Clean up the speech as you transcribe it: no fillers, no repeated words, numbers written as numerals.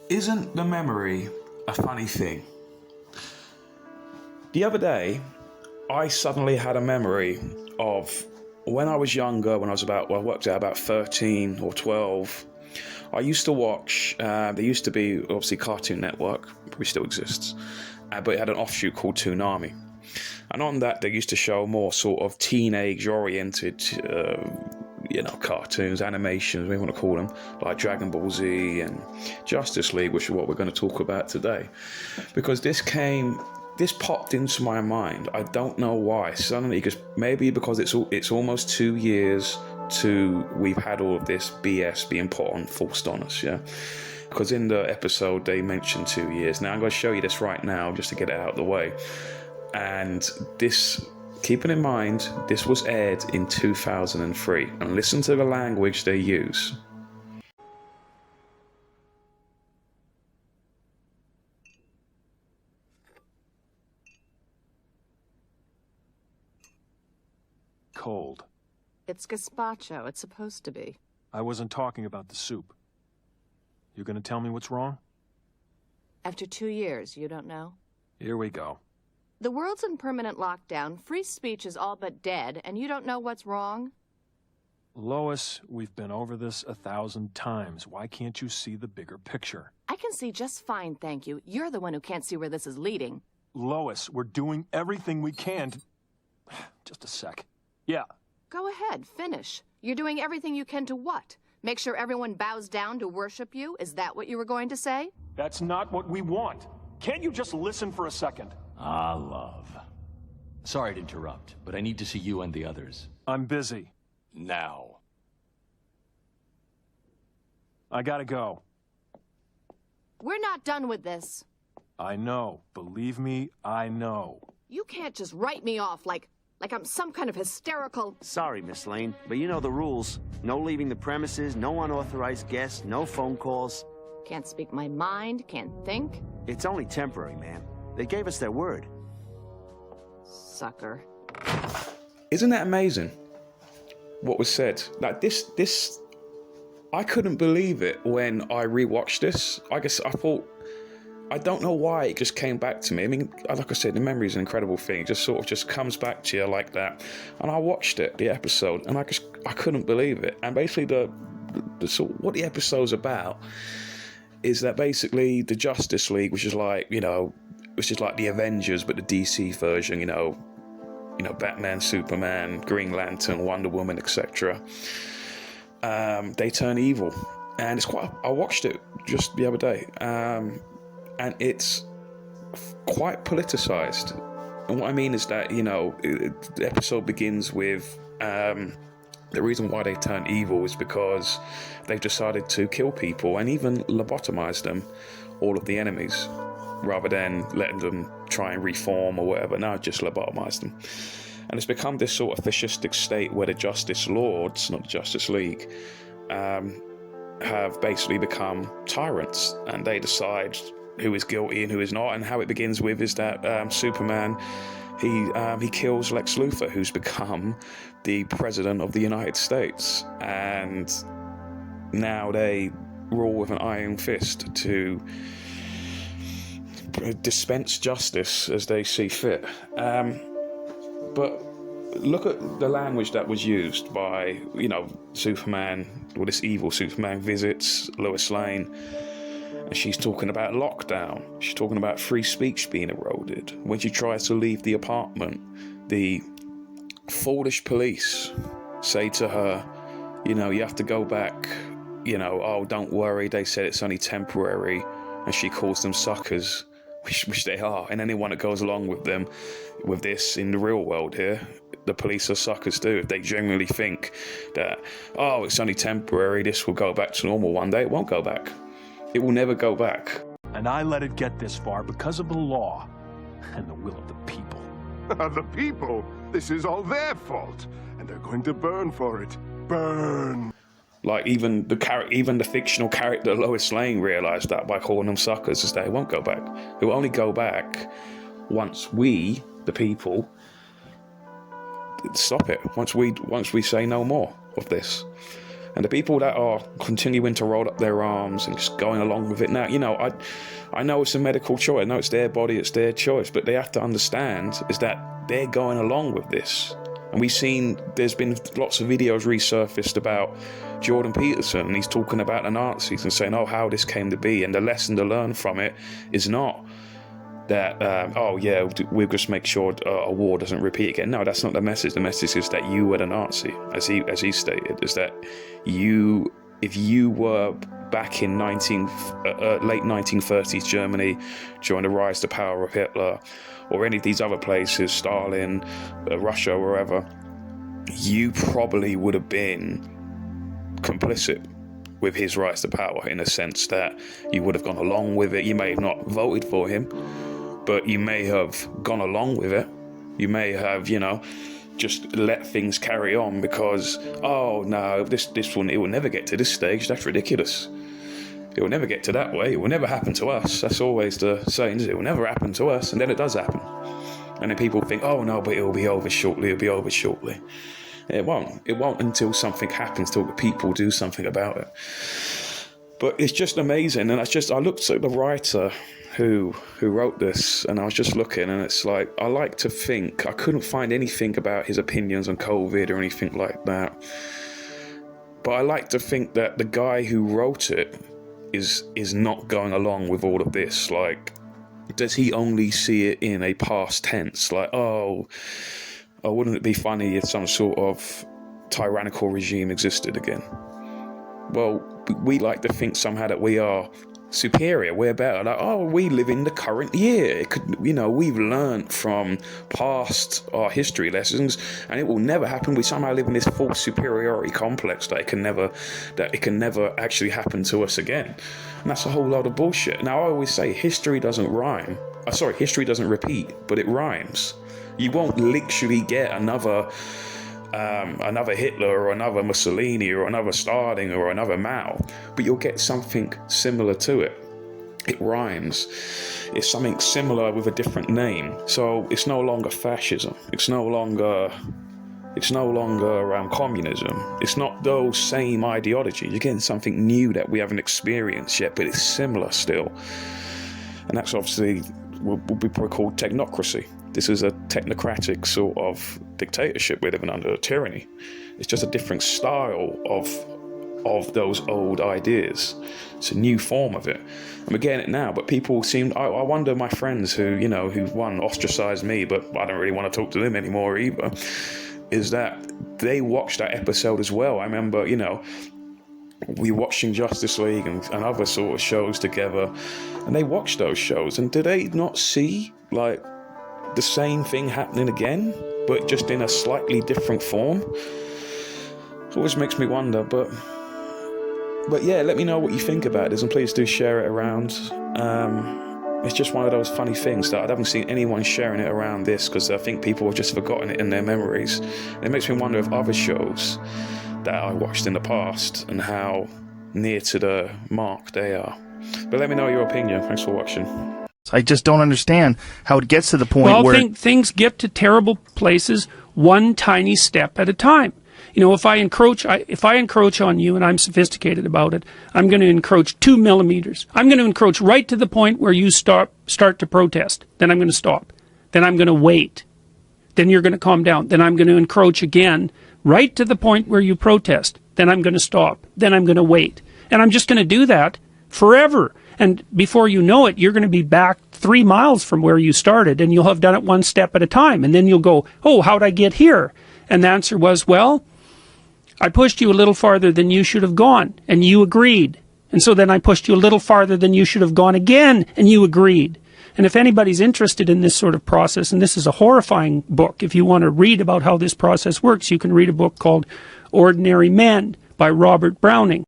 Isn't the memory a funny thing? The other day, I suddenly had a memory of when I was younger, when I was I worked out about 13 or 12. I used to watch, there used to be, obviously, Cartoon Network, which still exists, but it had an offshoot called Toonami. And on that, they used to show more sort of teenage-oriented, cartoons, animations, whatever you want to call them, like Dragon Ball Z and Justice League, which is what we're going to talk about today. Because this popped into my mind. I don't know why. Suddenly, maybe because it's almost 2 years we've had all of this BS being forced on us, yeah? Because in the episode, they mentioned 2 years. Now, I'm going to show you this right now, just to get it out of the way. And this, keeping in mind, this was aired in 2003. And listen to the language they use. Cold. It's gazpacho. It's supposed to be. I wasn't talking about the soup. You gonna tell me what's wrong? After 2 years, you don't know? Here we go. The world's in permanent lockdown, free speech is all but dead, and you don't know what's wrong? Lois, we've been over this 1,000 times. Why can't you see the bigger picture? I can see just fine, thank you. You're the one who can't see where this is leading. Lois, we're doing everything we can to... Just a sec. Yeah. Go ahead, finish. You're doing everything you can to what? Make sure everyone bows down to worship you? Is that what you were going to say? That's not what we want. Can't you just listen for a second? Ah, love. Sorry to interrupt, but I need to see you and the others. I'm busy. Now. I gotta go. We're not done with this. I know. Believe me, I know. You can't just write me off like I'm some kind of hysterical... Sorry, Miss Lane, but you know the rules. No leaving the premises, no unauthorized guests, no phone calls. Can't speak my mind, can't think. It's only temporary, ma'am. They gave us their word. Sucker. Isn't that amazing? What was said? Like this, I couldn't believe it when I rewatched this. I guess I thought, I don't know why it just came back to me. I mean, like I said, the memory is an incredible thing. It just sort of just comes back to you like that. And I watched the episode, and I couldn't believe it. And basically the sort of what the episode's about is that basically the Justice League, which is like, like the Avengers, but the DC version, Batman, Superman, Green Lantern, Wonder Woman, etc. They turn evil. And I watched it just the other day. And it's quite politicized. And what I mean is that, the episode begins with the reason why they turn evil is because they've decided to kill people and even lobotomize them, all of the enemies, rather than letting them try and reform or whatever. No, just lobotomize them. And it's become this sort of fascistic state where the Justice Lords, not the Justice League, have basically become tyrants, and they decide who is guilty and who is not. And how it begins with is that Superman, he kills Lex Luthor, who's become the president of the United States, and now they rule with an iron fist to dispense justice as they see fit. But look at the language that was used by, Superman, or this evil Superman visits Lois Lane, and she's talking about lockdown. She's talking about free speech being eroded. When she tries to leave the apartment, the foolish police say to her, you have to go back, oh, don't worry, they said it's only temporary, and she calls them suckers, which they are. And anyone that goes along with them, with this in the real world here, the police are suckers too. If they genuinely think that, oh, it's only temporary, this will go back to normal one day, it won't go back. It will never go back. And I let it get this far because of the law and the will of the people. The people? This is all their fault, and they're going to burn for it. Burn! Like even the fictional character Lois Lane realised that by calling them suckers, is that it won't go back. It will only go back once we, the people, stop it. Once we say no more of this. And the people that are continuing to roll up their arms and just going along with it now, you know, I know it's a medical choice. I know it's their body, it's their choice, but they have to understand is that they're going along with this. And we've seen, there's been lots of videos resurfaced about Jordan Peterson, and he's talking about the Nazis and saying, oh, how this came to be. And the lesson to learn from it is not that, oh yeah, we'll just make sure a war doesn't repeat again. No, that's not the message. The message is that you were the Nazi, as he stated, is that if you were back in late 1930s Germany during the rise to power of Hitler, or any of these other places, Stalin, Russia, wherever, you probably would have been complicit with his rise to power, in a sense that you would have gone along with it. You may have not voted for him, but you may have gone along with it. You may have, you know, just let things carry on because, oh no, this one, it will never get to this stage. That's ridiculous. It will never get to that way. It will never happen to us. That's always the saying. It will never happen to us, and then it does happen. And then people think, oh no, but it'll be over shortly. It'll be over shortly. It won't. It won't until something happens, till the people do something about it. But it's just amazing. And I looked at the writer who wrote this, and I was just looking, and it's like, I like to think, I couldn't find anything about his opinions on COVID or anything like that. But I like to think that the guy who wrote it is not going along with all of this. Like, does he only see it in a past tense? Like, oh, wouldn't it be funny if some sort of tyrannical regime existed again? Well, we like to think somehow that we are superior, we're better. Like, oh, we live in the current year. It could, you know, we've learned from past our history lessons, and it will never happen. We somehow live in this false superiority complex that it can never actually happen to us again. And that's a whole lot of bullshit. Now, I always say history doesn't rhyme. History doesn't repeat, but it rhymes. You won't literally get another Hitler or another Mussolini or another Stalin or another Mao, but you'll get something similar to it. It rhymes. It's something similar with a different name. So it's no longer fascism. It's no longer communism. It's not those same ideologies. You're getting something new that we haven't experienced yet, but it's similar still. And that's obviously will be called technocracy. This is a technocratic sort of dictatorship we're living under, a tyranny. It's just a different style of those old ideas. It's a new form of it. And we're getting it now, but people seem, I wonder, my friends who one ostracized me, but I don't really want to talk to them anymore either, is that they watched that episode as well. I remember, we watching Justice League and other sort of shows together, and they watched those shows, and did they not see like the same thing happening again, but just in a slightly different form? It always makes me wonder, but yeah, let me know what you think about this, and please do share it around. It's just one of those funny things that I haven't seen anyone sharing it around this, because I think people have just forgotten it in their memories. And it makes me wonder if other shows that I watched in the past and how near to the mark they are. But let me know your opinion. Thanks for watching. I just don't understand how it gets to the point where things get to terrible places one tiny step at a time. If I encroach on you and I'm sophisticated about it, I'm going to encroach 2 millimeters. I'm going to encroach right to the point where you start to protest. Then I'm going to stop. Then I'm going to wait. Then you're going to calm down. Then I'm going to encroach again right to the point where you protest. Then I'm going to stop. Then I'm going to wait. And I'm just going to do that forever. And before you know it, you're going to be back 3 miles from where you started, and you'll have done it one step at a time. And then you'll go, oh, how'd I get here? And the answer was, well, I pushed you a little farther than you should have gone, and you agreed. And so then I pushed you a little farther than you should have gone again, and you agreed. And if anybody's interested in this sort of process, and this is a horrifying book, if you want to read about how this process works, you can read a book called Ordinary Men by Robert Browning.